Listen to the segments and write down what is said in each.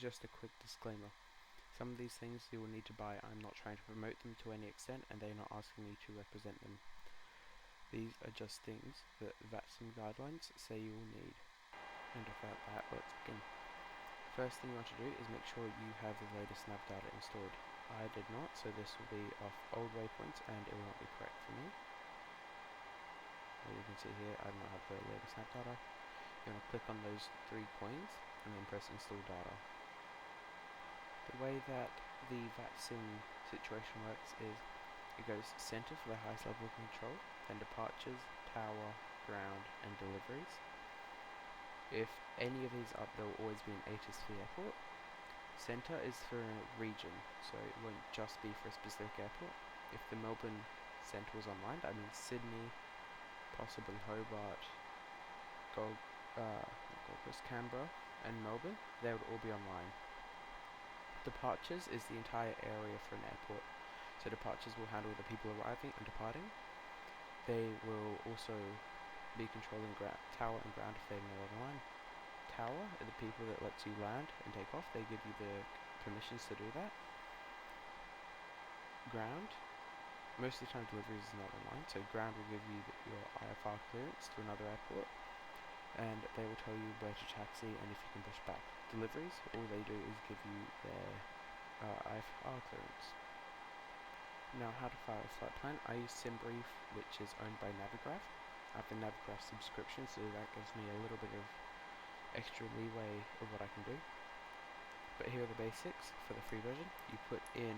just a quick disclaimer. Some of these things you will need to buy. I'm not trying to promote them to any extent, and they're not asking me to represent them. These are just things that VATSIM guidelines say you will need. And without that, let's begin. First thing you want to do is make sure you have the latest nav data installed. I did not, so this will be off old waypoints and it will not be correct for me. As you can see here, I do not have the latest nav data. You want to click on those 3 coins and then press install data. The way that the VATSIM situation works is it goes center for the highest level of control, then departures, tower, ground and deliveries. If any of these are up, there will always be an ATIS for the airport. Center is for a region, so it won't just be for a specific airport. If the Melbourne Centre was online, that means Sydney, possibly Hobart, Gold Coast, Canberra and Melbourne, they would all be online. Departures is the entire area for an airport, so departures will handle the people arriving and departing. They will also be controlling tower and ground if they're not online. Tower are the people that lets you land and take off. They give you the permissions to do that. Ground, most of the time deliveries is not online, so ground will give you your IFR clearance to another airport, and they will tell you where to taxi and if you can push back. Deliveries, all they do is give you their IFR clearance. Now, how to file a flight plan. I use SimBrief, which is owned by Navigraph. I have the Navigraph subscription, so that gives me a little bit of extra leeway of what I can do. But here are the basics for the free version. You put in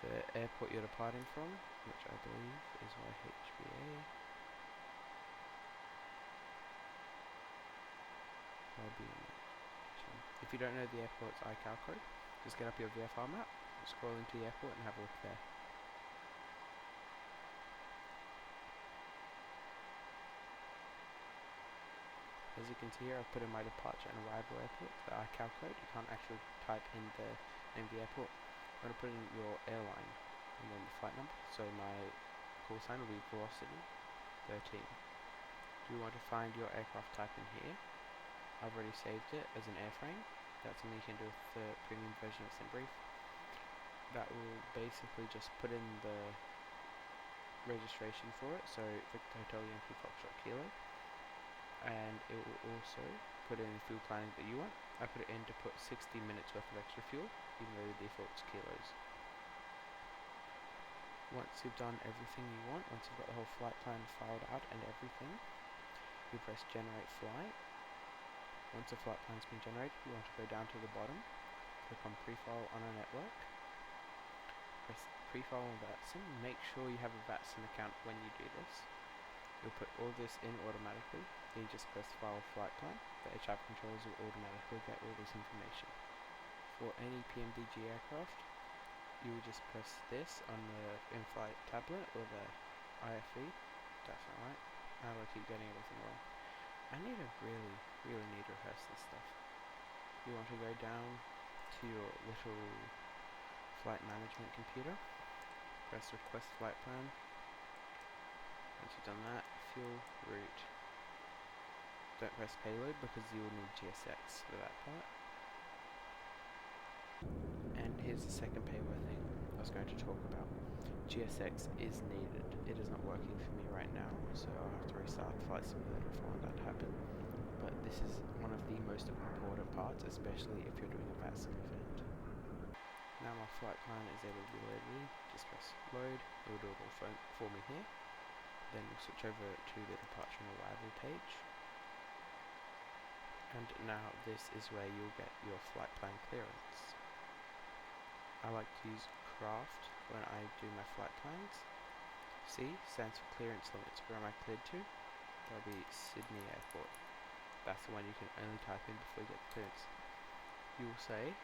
the airport you're departing from, which I believe is YHBA. If you don't know the airport's ICAO code, just get up your VFR map, scroll into the airport and have a look there. As you can see here, I've put in my departure and arrival airport, the ICAO code. You can't actually type in the name of the airport. I'm going to put in your airline and then the flight number. So my call sign will be Velocity 13. Do you want to find your aircraft type in here? I've already saved it as an airframe. That's something you can do with the premium version of SimBrief. That will basically just put in the registration for it, so Victor Hotel Yankee Foxtrot Kilo, and it will also put in the fuel planning that you want. I put it in to put 60 minutes worth of extra fuel, even though the default's kilos. Once you've done everything you want, once you've got the whole flight plan filed out and everything, you press generate flight. Once the flight plan's been generated, you want to go down to the bottom, click on pre-file on a network, press pre-file on VATSIM. Make sure you have a VATSIM account when you do this. You'll put all this in automatically, then you just press file flight plan. The air traffic controllers will automatically get all this information. For any PMDG aircraft, you will just press this on the in-flight tablet or the IFE. That's not right. How do I keep getting everything wrong? I need to really need to rehearse this stuff. You want to go down to your little flight management computer, press request flight plan. Once you've done that, fuel, route. Don't press payload because you will need GSX for that part. And here's the second payload thing I was going to talk about. GSX is needed. It is not working for me right now, so I'll have to restart Flight Simulator if I want that to happen. But this is one of the most important parts, especially if you're doing a VATSIM event. Now my flight plan is able to be loaded in. Just press load, it will do it all for me here. Then we'll switch over to the departure and arrival page. And now this is where you'll get your flight plan clearance. I like to use craft when I do my flight plans. C stands for clearance limits. Where am I cleared to? That'll be Sydney Airport. That's the one you can only type in before you get the clearance. You will say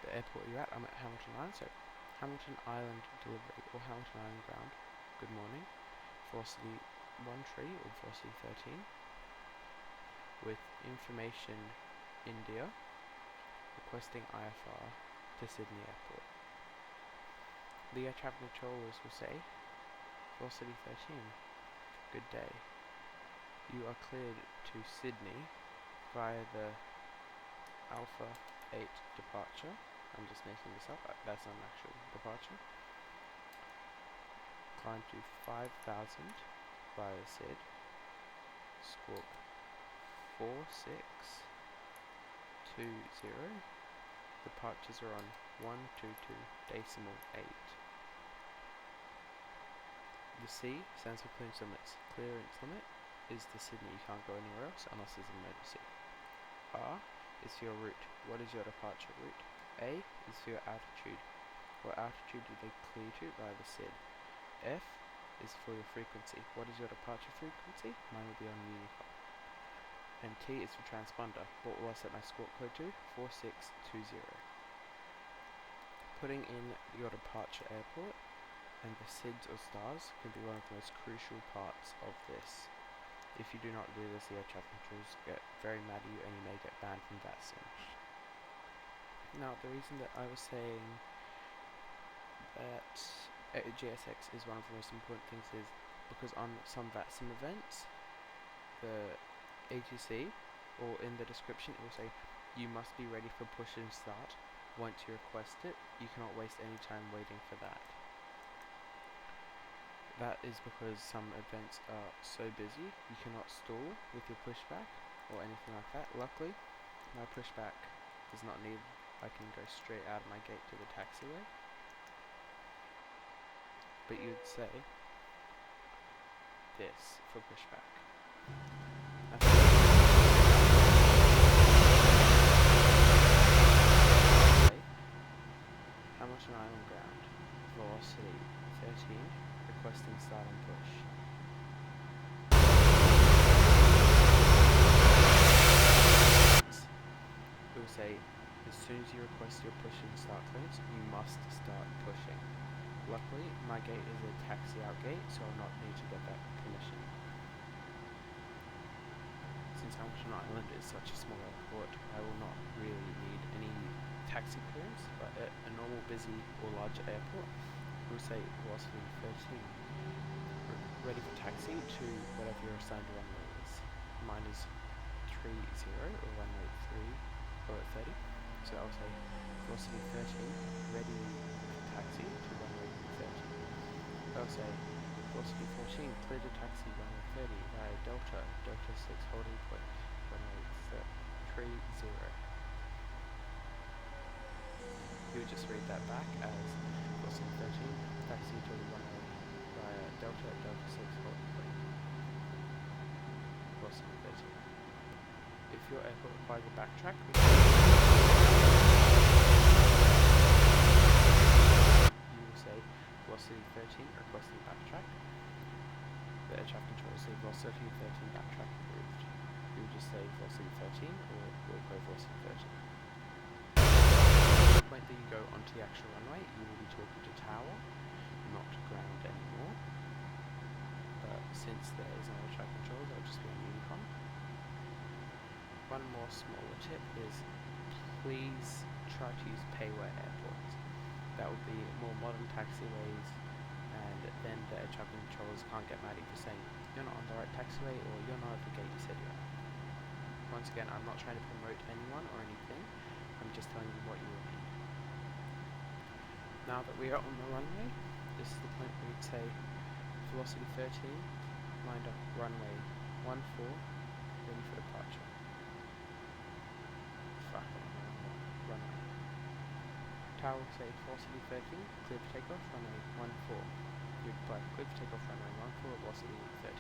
the airport you're at. I'm at Hamilton Island, so Hamilton Island delivery or Hamilton Island ground. Good morning. Velocity 13 or Velocity 13 with information India, requesting IFR to Sydney Airport. The air traffic controllers will say, Velocity 13, good day. You are cleared to Sydney via the Alpha 8 departure. I'm just making this up, that's not an actual departure. Climb to 5,000 via Sid. Squawk 4620. Departures are on 122.8. The C stands for clearance limits. Clearance limit is to Sydney. You can't go anywhere else unless there's an emergency. R is for your route. What is your departure route? A is for your altitude. What altitude do they clear to via the SID? F is for your frequency. What is your departure frequency? Mine will be on Unicom. And T is for transponder. What will I set my squawk code to? 4620. Putting in your departure airport and the SIDs or stars can be one of the most crucial parts of this. If you do not do this, the air traffic controllers get very mad at you and you may get banned from VATSIM. Now, the reason that I was saying that GSX is one of the most important things is because on some VATSIM events, the ATC, or in the description, it will say, you must be ready for push and start. Once you request it, you cannot waste any time waiting for that. That is because some events are so busy, you cannot stall with your pushback or anything like that. Luckily, my pushback is not needed. I can go straight out of my gate to the taxiway. But you'd say this for pushback. How much am I on ground? Velocity 13. Requesting start and push. It will say, as soon as you request your push and start clearance, you must start pushing. Luckily, my gate is a taxi out gate, so I'll not need to get that permission. Since Hamilton Island is such a small airport, I will not really need any taxi clearance, but at a normal busy or larger airport, we'll say velocity 13. Ready for taxi to whatever your assigned runway is. Mine is 30 or runway 3 or 30. So I'll say velocity 13, ready for taxi to runway 30. I'll say velocity 14, clear to taxi runway 30 via Delta 6 holding point, runway 30. You would just read that back as velocity 13, taxi to the runway via Delta 6 holding point, velocity 13. If your airport requires a backtrack, you will say velocity 13 requesting backtrack. The air traffic controller will say velocity 13 backtrack approved. You will just say velocity 13 or we'll go velocity 13. At the point that you go onto the actual runway, you will be talking to tower, not ground anymore. But since there is no air traffic control, they'll just be on Unicom. One more smaller tip is please try to use payware airports. That would be more modern taxiways, and then the air traffic controllers can't get mad at you for saying you're not on the right taxiway or you're not at the gate you said you are. Once again, I'm not trying to promote anyone or anything, I'm just telling you what you will need. Now that we are on the runway, this is the point where you'd say velocity 13, lined up runway 14, ready for departure. Runway. Tower will say velocity 13, clear for takeoff, runway 14. You reply, clear for takeoff, runway 14, velocity 13.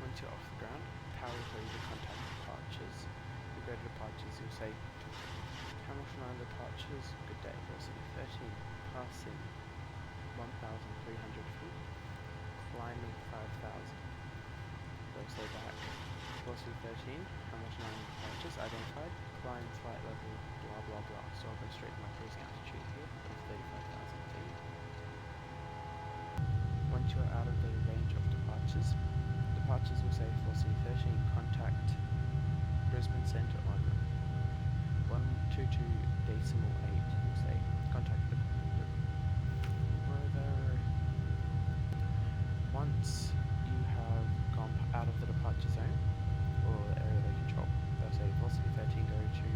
Once you're off the ground, tower will tell you to contact departures. You go to departures, you'll say, Hamilton Island departures, good day, velocity 13, passing 1,300 feet, climbing 5,000. They'll say back, velocity 13, Hamilton Island departures identified, climb flight level, blah blah blah. So I'll go straight to my cruising altitude here of 35,000 feet. departures. Departures will say velocity 13, contact Brisbane Centre on 122 decimal 8. Will say contact the further. Once you have gone out of the departure zone or the area they control, they'll say velocity 13 go to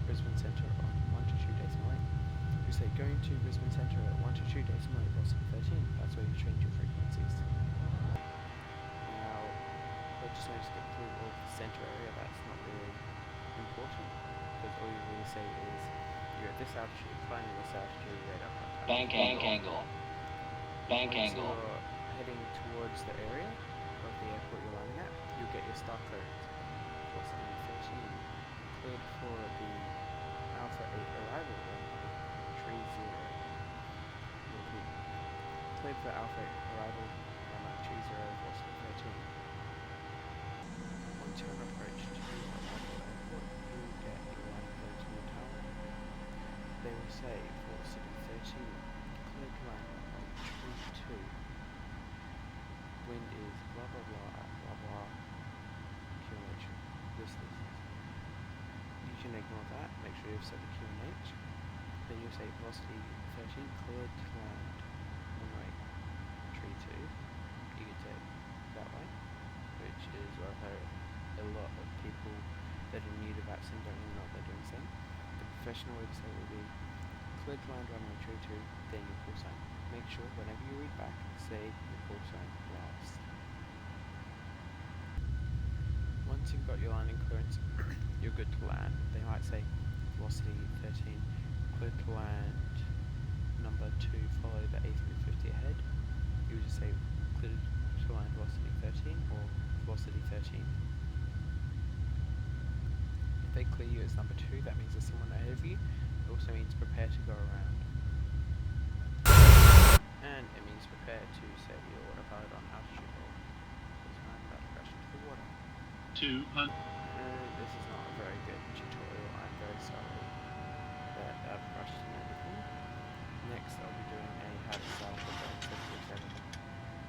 Brisbane Centre on 122 decimal 8. You say going to Brisbane Centre at 122 decimal 8 velocity 13. That's where you change your frequencies. Now, we're just going to skip through all the centre area. That's not really important because all you really say is you're at this altitude, climbing this altitude, radar contact. Bank angle. Bank Once angle. you're heading towards the area of the airport you're landing at, you'll get your start clearance. Velocity 13. Cleared for the Alpha 8 arrival runway 30. Repeat. Cleared for Alpha 8 arrival runway 30, velocity 13. Once you're on approach to arrival airport, you'll get a line clearance from the tower. They will say velocity 13. Cleared line runway 32. Wind is blah blah blah at blah blah QNH. This. You can ignore that, make sure you've set the QNH. Then you'll say velocity 13, cleared to land runway 32. You can say it that way, which is what I've heard a lot of people that are new to VATSIM don't really know what they're doing saying. The professional way to say it will be cleared to land runway 32, then your call sign. Make sure whenever you read back, say your call sign last. Once you've got your landing clearance, you're good to land. They might say velocity 13, cleared to land number 2, follow the A350 ahead. You would just say cleared to land velocity 13 or velocity 13. If they clear you as number 2, that means there's someone ahead of you. It also means prepare to go around. And it means prepare to set your autopilot on altitude hold. Because I'm about to crash into the water. 200. This is not a very good tutorial. I'm very sorry that I've rushed and everything. Next I'll be doing a how to start the Boeing 737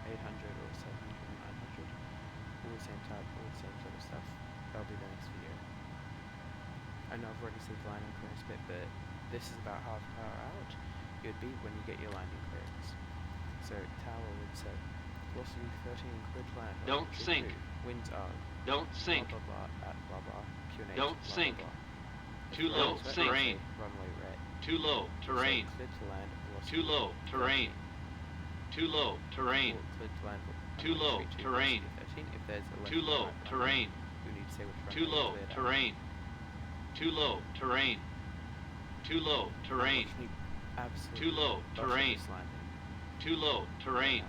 800 or 700 or 900. All the same type, all the same sort of stuff. That'll be the next video. I know I've already said the landing clearance bit, but this is about half an hour out. You'd be when you get your landing clearance. So tower would say velocity 13, cleared to land. Don't sink. Winds are. Don't sink. Blah blah blah at blah blah. QNH. Don't blah, sink. Blah, blah. Too low. Terrain. Runway red. Too low. Terrain. So cleared to land. Too low. Terrain. Too low. Terrain. Cleared to land. Too low. Terrain. 13. If there's a Too low. Terrain. you need to say which Too runway low. is cleared at. Terrain. Too low. Terrain. Too low. Terrain. Absolutely. Too low. Terrain. Too low. Terrain.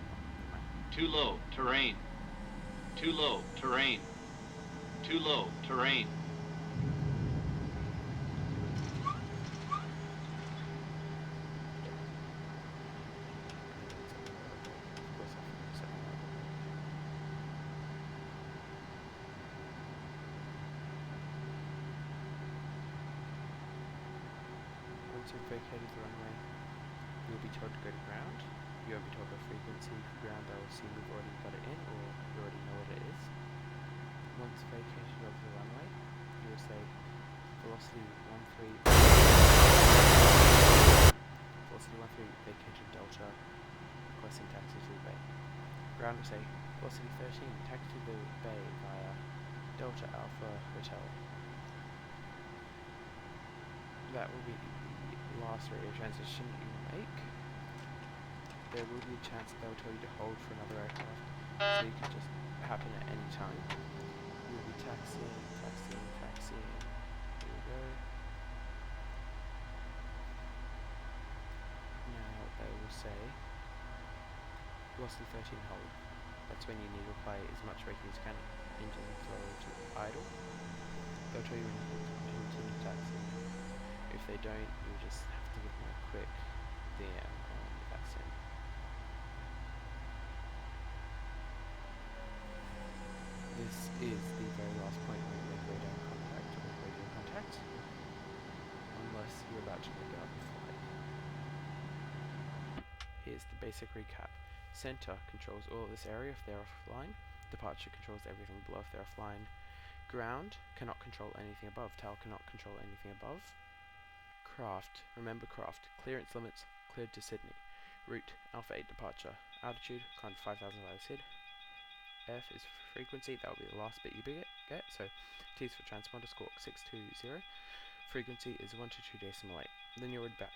Too low. Terrain. Too low. Terrain. Too low. Terrain. Once you've vacated the runway, you'll be told to go to ground. You won't be told the frequency for ground. They'll assume you've already got it in or you already know what it is. Once vacated of the runway, you will say velocity 13. Velocity 13 vacated delta, requesting taxi to the bay. Ground will say velocity 13 taxi to the bay via Delta Alpha Hotel. That will be the last radio transition you will make. There will be a chance they'll tell you to hold for another aircraft, so you can just happen at any time. You will be taxiing. Here we go. Now they will say velocity 13 hold. That's when you need to apply as much braking as you can. Engine throttle to idle. They'll tell you when you can continue taxiing. If they don't, you just have to give them a quick DM on VATSIM. This is the very last point where you make radar contact or radio contact, unless you're about to make it up a flight. Here's the basic recap. Center controls all of this area if they're offline. Departure controls everything below if they're offline. Ground cannot control anything above. Tower cannot control anything above. Craft, remember craft. Clearance limits, cleared to Sydney. Route, Alpha 8 departure. Altitude, climb 5,000 via SID. F is frequency, that will be the last bit you get. So T is for transponder, squawk 620. Frequency is 122.8. Then you're back.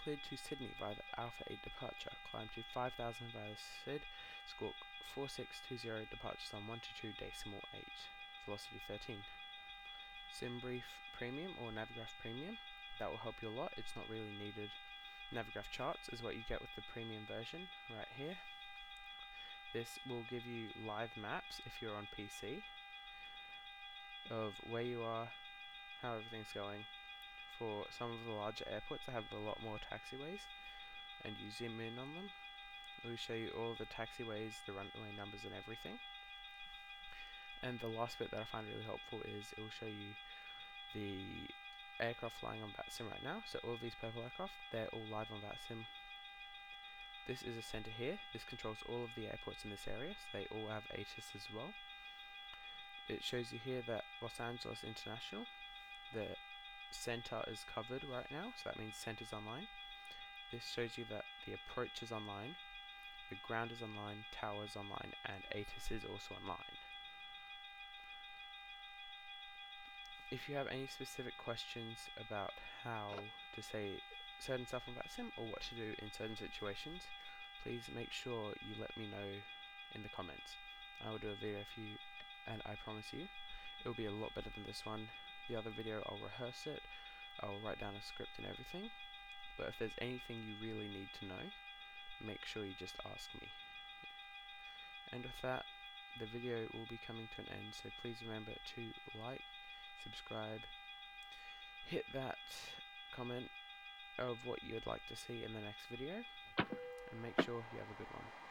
Cleared to Sydney via the Alpha 8 departure. Climb to 5,000 via the SID. Squawk 4620. Departures on 122.8. Velocity 13. SimBrief Premium or Navigraph Premium. That will help you a lot. It's not really needed. Navigraph Charts is what you get with the premium version right here. This will give you live maps if you're on PC of where you are, how everything's going. For some of the larger airports, they have a lot more taxiways, and you zoom in on them. It will show you all the taxiways, the runway numbers, and everything. And the last bit that I find really helpful is it will show you the aircraft flying on VATSIM right now. So all of these purple aircraft, they're all live on VATSIM. This is a center here. This controls all of the airports in this area, so they all have ATIS as well. It shows you here that Los Angeles International, the center is covered right now, so that means center's online. This shows you that the approach is online, the ground is online, tower is online, and ATIS is also online. If you have any specific questions about how to say certain stuff on VATSIM or what to do in certain situations, please make sure you let me know in the comments. I will do a video for you, and I promise you it will be a lot better than this one. The other video, I'll rehearse it, I'll write down a script and everything, but if there's anything you really need to know, make sure you just ask me. And with that, the video will be coming to an end, so please remember to like, subscribe, hit that comment of what you'd like to see in the next video, and make sure you have a good one.